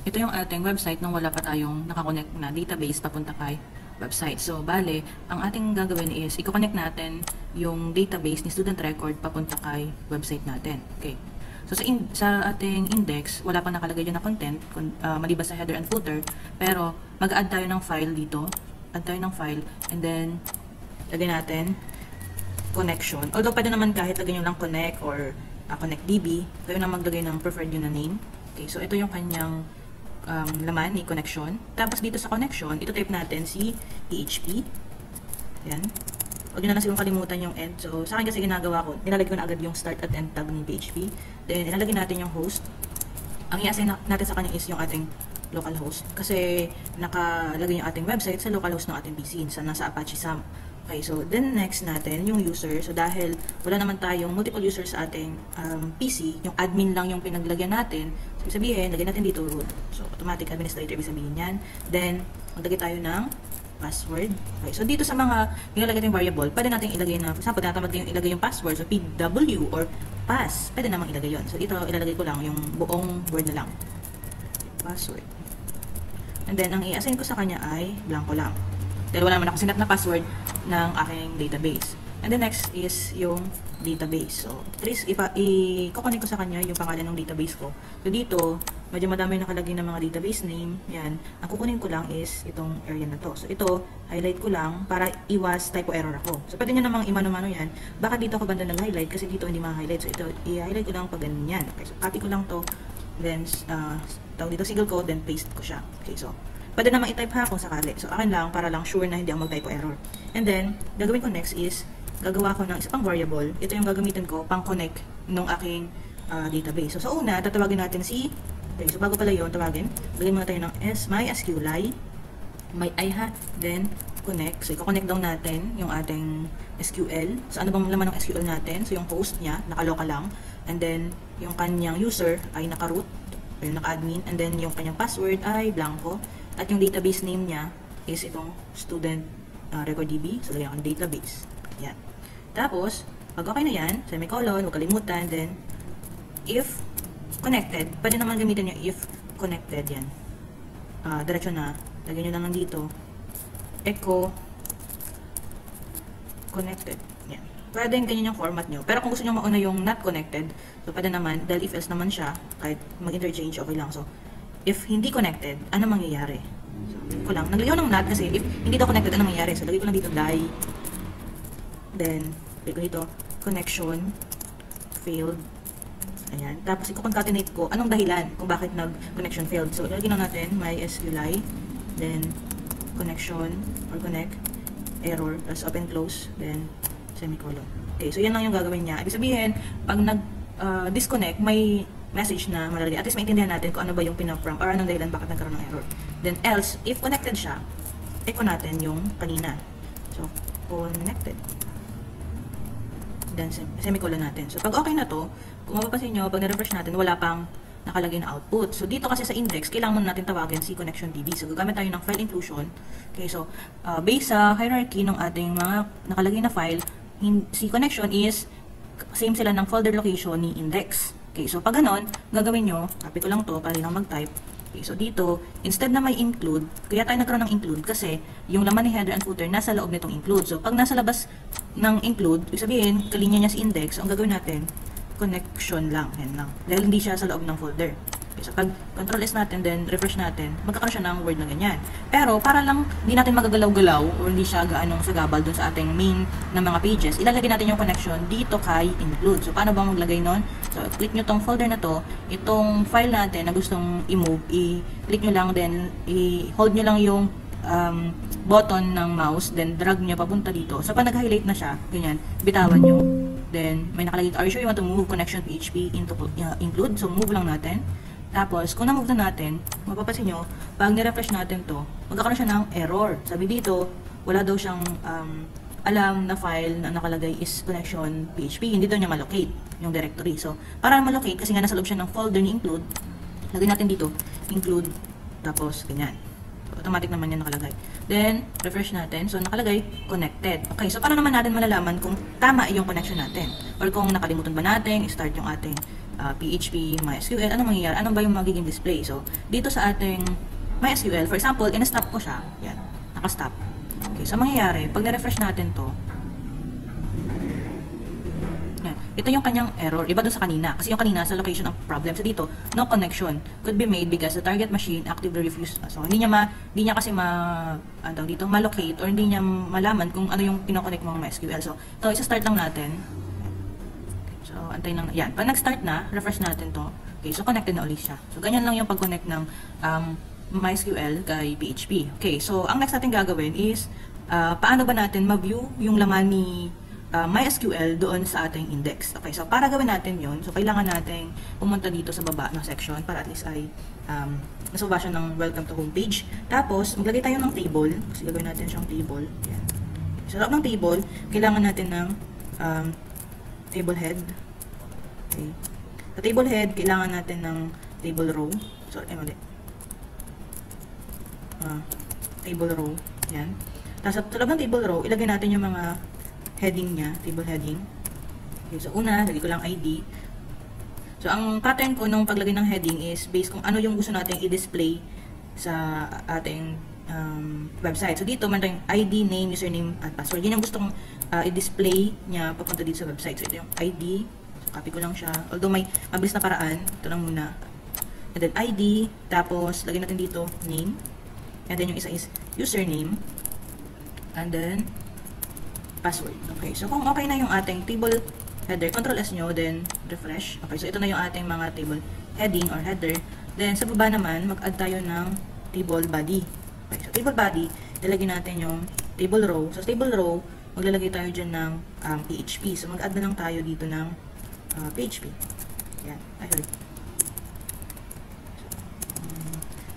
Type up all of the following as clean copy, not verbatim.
ito yung ating website nung wala pa tayong nakakonect na database papunta kay website. So, bale, ang ating gagawin is, i-connect natin yung database ni student record papunta kay website natin. Okay. So, sa ating index, wala pang nakalagay yun na content, maliban sa header and footer, pero mag-add tayo ng file dito. Add tayo ng file, and then, lagay natin connection. Although, pwede naman kahit lagay nyo lang connect or connect DB, kayo na maglagay ng preferred yun na name. Okay, so ito yung kanyang laman ni connection. Tapos dito sa connection, ito type natin si PHP. Yan. Huwag nyo na siguro kalimutan yung end. So, sa akin kasi ginagawa ko, nilalagay ko na agad yung start at end tag ng PHP. Then, ilalagay natin yung host. Ang i-assign natin sa kanya is yung ating local host. Kasi, nakalagay yung ating website sa local host ng ating PC. Nasa Apache SAM. Okay, so then next natin yung user. So dahil wala naman tayong multiple users sa ating PC, yung admin lang yung pinaglagyan natin. So sabihin, lagyan natin dito root. So automatic administrator ibig sabihin yan. Then maglagay tayo ng password. Okay, so dito sa mga nilalagay tayong variable, pwede natin ilagay na, for example, tinatamad yung ilagay yung password, so PW or pass, pwede namang ilagay yon. So dito ilalagay ko lang yung buong word na lang. Password. And then ang i-assign ko sa kanya ay blanco lang. Dahil wala naman ako sinat na password ng aking database. And the next is yung database. So, please, i-connect ko sa kanya yung pangalan ng database ko. So, dito, medyo madami nakalagay ng mga database name. Yan. Ang kukunin ko lang is itong area na to. So, ito, highlight ko lang para iwas typo error ako. So, pwede nyo namang imano-mano yan. Baka dito ako banda nag-highlight kasi dito hindi ma-highlight. So, ito, i-highlight ko lang pag ganyan. Okay, so, copy ko lang to. Then, tawag dito, single ko, then paste ko siya. Okay, so, pwede naman i-type ha kung sakali. So, akin lang, para lang sure na hindi ako mag-typo error. And then, gagawin ko next is, gagawa ko ng isa pang variable. Ito yung gagamitin ko, pang-connect ng aking database. So, sa una, tatawagin natin si, okay, so bago pala yun, tawagin, lagyan muna tayo ng MySQLi, may ha, then, connect. So, i-connect down natin yung ating SQL. So, ano bang laman ng SQL natin? So, yung host niya, naka-local lang. And then, yung kanyang user ay naka-root, yung naka-admin. And then, yung kanyang password ay blanco. At yung database name niya is itong student record DB. So, lagyan ko ng database. Yan. Tapos, pag okay na yan, semicolon, huwag kalimutan, then, if connected, pwede naman gamitin yung if connected yan. Diretso na, lagyan nyo lang nandito, echo connected. Yan. Pwede yung ganyan yung format nyo. Pero kung gusto nyo mauna yung not connected, so pwede naman, dahil if else naman siya, kahit mag-interchange, okay lang. So, if hindi connected, ano mangyayari? So, ko lang. Naglagay ko ng not kasi if hindi daw connected, ano mangyayari? So, lagay ko lang dito die. Then, lagay ko dito, connection failed. Ayan. Tapos, i-concatenate ko anong dahilan kung bakit nag-connection failed. So, lagay na natin MySQLi. Then, connection or connect error. Tapos, open close. Then, semicolon. Okay. So, yan lang yung gagawin niya. Ibig sabihin, pag nag-disconnect, may message na malalagay. At least maintindihan natin kung ano ba yung pinaprom or anong dahilan bakit nagkaroon ng error. Then else, if connected siya, echo natin yung kanina. So, connected. Then semicolon natin. So, pag okay na to, kung mapapansin nyo, pag na-refresh natin, wala pang nakalagay na output. So, dito kasi sa index, kailangan muna natin tawagin si connection DB. So, gagamit tayo ng file inclusion. Okay, so, based sa hierarchy ng ating mga nakalagay na file, si connection is same sila ng folder location ni index. Okay, so pag ganon, gagawin nyo, copy ko lang to para lang mag-type. Okay, so dito, instead na may include, kaya tayo nagkaroon ng include kasi yung laman ni header and footer nasa loob nitong include. So pag nasa labas ng include, ibig sabihin, kalinya niya si index, so ang gagawin natin, connection lang, yan lang. Dahil hindi siya sa loob ng folder. Okay, so pag control S natin, then refresh natin, magkakaroon siya ng word na ganyan. Pero para lang hindi natin magagalaw-galaw o hindi siya gaanong sagabal dun sa ating main na mga pages, ilalagay natin yung connection dito kay include. So paano ba maglagay nun? So click nyo tong folder na to, itong file natin na gustong i-move, i-click nyo lang, then i-hold nyo lang yung button ng mouse, then drag nyo papunta dito. So pag nag-highlight na siya, ganyan, bitawan nyo. Then may nakalagay, are you sure you want to move connection PHP into include? So move lang natin. Tapos, kung na-move na natin, mapapansin nyo, pag nirefresh natin to, magkakaroon siya ng error. Sabi dito, wala daw siyang alam na file na nakalagay is connection PHP. Hindi daw niya malocate yung directory. So, para malocate, kasi nga nasa loob siya ng folder ni include, lagay natin dito, include, tapos ganyan. So, automatic naman yan nakalagay. Then, refresh natin. So, nakalagay, connected. Okay, so para naman natin malalaman kung tama yung connection natin. Or kung nakalimutan ba natin, start yung ating PHP, MySQL, ano mangyayari? Ano ba yung magiging display? So, dito sa ating MySQL, for example, in-stop ko siya. Yan, naka-stop. Okay, so mangyayari, pag na-refresh natin to, yan, ito yung kanyang error. Iba dun sa kanina. Kasi yung kanina, sa location ng problem. So dito, no connection could be made because the target machine actively refused. So, hindi niya kasi ma-locate or hindi niya malaman kung ano yung pinoconnect mo ng MySQL. So, ito, isa-start lang natin. So, antay lang. Yan. Pag nag-start na, refresh natin to. Okay, so connected na ulit siya. So, ganyan lang yung pag-connect ng MySQL kay PHP. Okay, so, ang next natin gagawin is, paano ba natin ma-view yung laman ni MySQL doon sa ating index. Okay, so para gawin natin yun, so kailangan natin pumunta dito sa baba ng section para at least ay nasuba siya ng welcome to homepage. Tapos, maglagay tayo ng table. Kasi gagawin natin siyang table. Yan. Sa loob ng table, kailangan natin ng table head. Okay. Sa table head, kailangan natin ng table row. Sorry, mali. Table row. Yan. Tapos sa loob ng table row, ilagay natin yung mga heading niya, table heading. Okay, so una, lagay ko lang ID. So, ang pattern ko nung paglagay ng heading is based kung ano yung gusto natin i-display sa ating website. So, dito, man tayong ID, name, username, at password. Yan yung gusto kong i-display niya papunta dito sa website. So, ito yung ID. So, copy ko lang siya. Although may mabilis na paraan, ito lang muna. And then, ID. Tapos, lagay natin dito, name. And then, yung isa is username. And then, password. Okay, so kung okay na yung ating table header, Control S nyo, then refresh. Okay, so ito na yung ating mga table heading or header. Then sa baba naman, mag-add tayo ng table body. Okay, so table body, ilagay natin yung table row. So sa table row, maglalagay tayo dyan ng PHP. So mag-add na lang tayo dito ng PHP. Yan, ay sorry.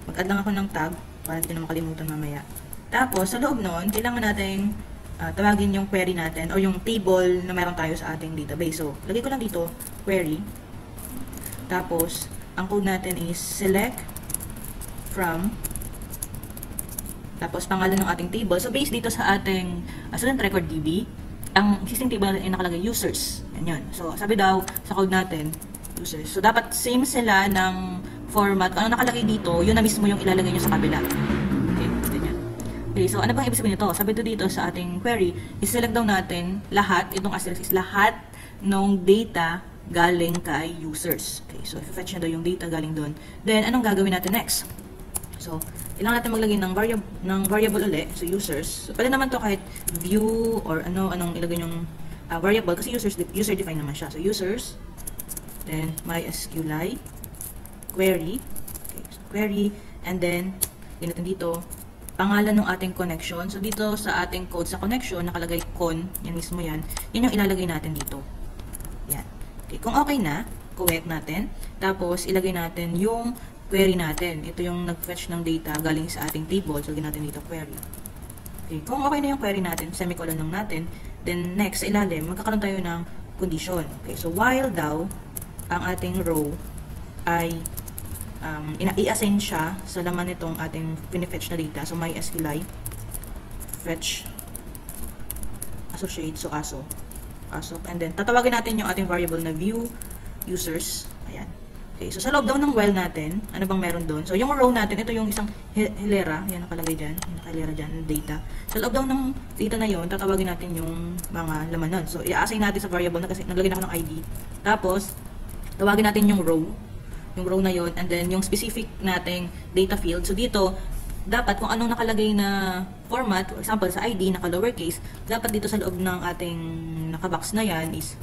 Mag-add lang ako ng tag para hindi na makalimutan mamaya. Tapos sa loob nun, kailangan natin tawagin yung query natin o yung table na meron tayo sa ating database. So, lagay ko lang dito, query. Tapos, ang code natin is select from, tapos pangalan ng ating table. So, based dito sa ating student record DB, ang existing table ay nakalagay users. Yan yun. So, sabi daw sa code natin, users. So, dapat same sila ng format. Kung ano nakalagay dito, yun na mismo yung ilalagay nyo sa kabila. Okay, so ano bang ibig sabihin nito? Sabi dito sa ating query, i-select daw natin lahat, itong asterisk is lahat ng data galing kay users. Okay, so i-fetch na daw yung data galing doon. Then, anong gagawin natin next? So, kailangan natin maglagay ng variable ulit, so users. So, pwede naman to kahit view or anong ilagay yung variable kasi user-defined naman siya. So, users, then MySQLi, query, okay, so query, and then, natin dito, pangalan ng ating connection. So, dito sa ating code sa connection, nakalagay con, yan mismo yan. Yan yung ilalagay natin dito. Yan. Okay, kung okay na, correct natin. Tapos, ilagay natin yung query natin. Ito yung nag-fetch ng data galing sa ating table. So, lagyan natin dito query. Okay, kung okay na yung query natin, semicolon lang natin, then next, sa ilalim, magkakaroon tayo ng condition. Okay, so, while daw, ang ating row ay i-assign siya sa laman nitong ating pinifetch na data. So, MySQLi fetch associate, so ASO. And then, tatawagin natin yung ating variable na view users. Ayan. Okay, so sa loob daw ng while natin, ano bang meron doon? So, yung row natin, ito yung isang hilera. Yan, nakalagay dyan. Yung nakalera dyan, data. Sa loob daw ng data na yon, tatawagin natin yung mga laman nun. So, i-assign natin sa variable na kasi naglagay na ako ng ID. Tapos, tawagin natin yung row na yon, and then yung specific nating data field. So dito, dapat kung anong nakalagay na format, for example sa ID, naka lowercase, dapat dito sa loob ng ating nakabox na yan is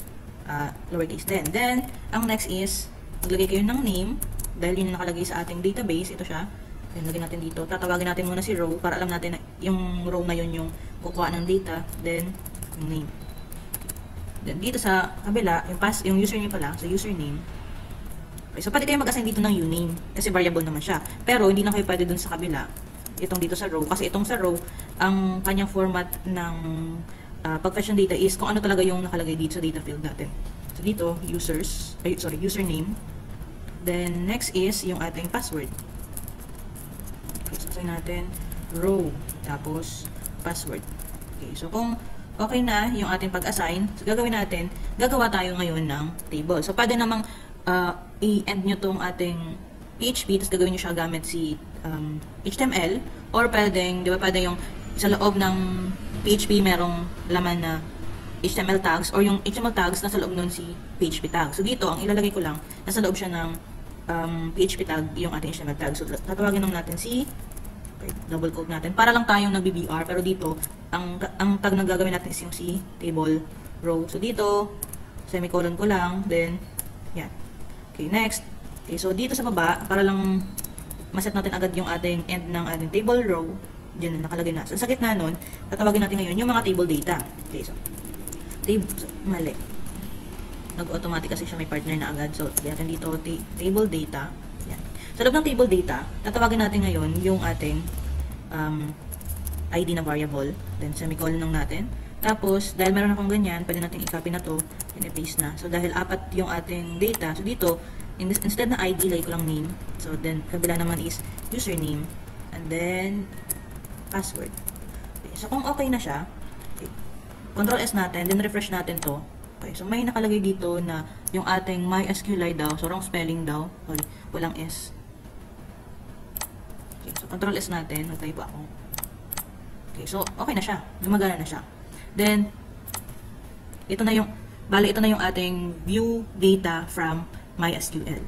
lowercase din. Then, ang next is, maglagay kayo ng name, dahil yun yung nakalagay sa ating database, ito siya. Then, lagyan natin dito. Tatawagin natin muna si row, para alam natin na yung row na yun yung kukuha ng data, then, yung name. Then, dito sa kabila, yung username pala, so username. Okay, so, pwede kayo mag-assign dito ng uname kasi variable naman siya. Pero, hindi na kayo pwede dun sa kabila. Itong dito sa row. Kasi itong sa row, ang kanyang format ng pag-fetch ng data is kung ano talaga yung nakalagay dito sa data field natin. So, dito, username. Then, next is yung ating password. Okay, so, assign natin row. Tapos, password. Okay, so, kung okay na yung ating pag-assign, so, gagawin natin, gagawa tayo ngayon ng table. So, pwede namang i-end nyo tong ating PHP, tapos gagawin nyo siya gamit si HTML, or pwedeng, di ba, pwede yung sa loob ng PHP merong laman na HTML tags, or yung HTML tags nasa loob nun si PHP tag. So dito, ang ilalagay ko lang, nasa loob siya ng PHP tag, yung ating HTML tag. So tatawagin lang natin si, okay, double quote natin, para lang tayong nag-BBR, pero dito, ang tag na gagawin natin is yung si table row. So dito, semicolon ko lang, then, yan. Okay, next. Okay, so dito sa baba, para lang maset natin agad yung ating end ng ating table row, dyan na nakalagay na. So sa gitna nun, tatawagin natin ngayon yung mga table data. Okay, so, mali. Nag-automatic kasi siya may partner na agad. So, lagyan natin dito, table data. Yan. Sa loob ng table data, tatawagin natin ngayon yung ating ID na variable. Then, semicolon lang natin. Tapos, dahil meron akong ganyan, pwede natin i-copy na to and i-paste na. So, dahil apat yung ating data, so dito, instead na ID, lagay ko lang name. So, then, kabila naman is username. And then, password. Okay, so, kung okay na siya, okay, Control S natin, then refresh natin to. Okay, so may nakalagay dito na yung ating MySQLite daw, so wrong spelling daw. Sorry, walang S. Okay, so Control S natin, nag-type ako. Okay, so okay na siya. Gumagana na siya. Then, ito na yung, bali ito na yung ating view data from MySQL.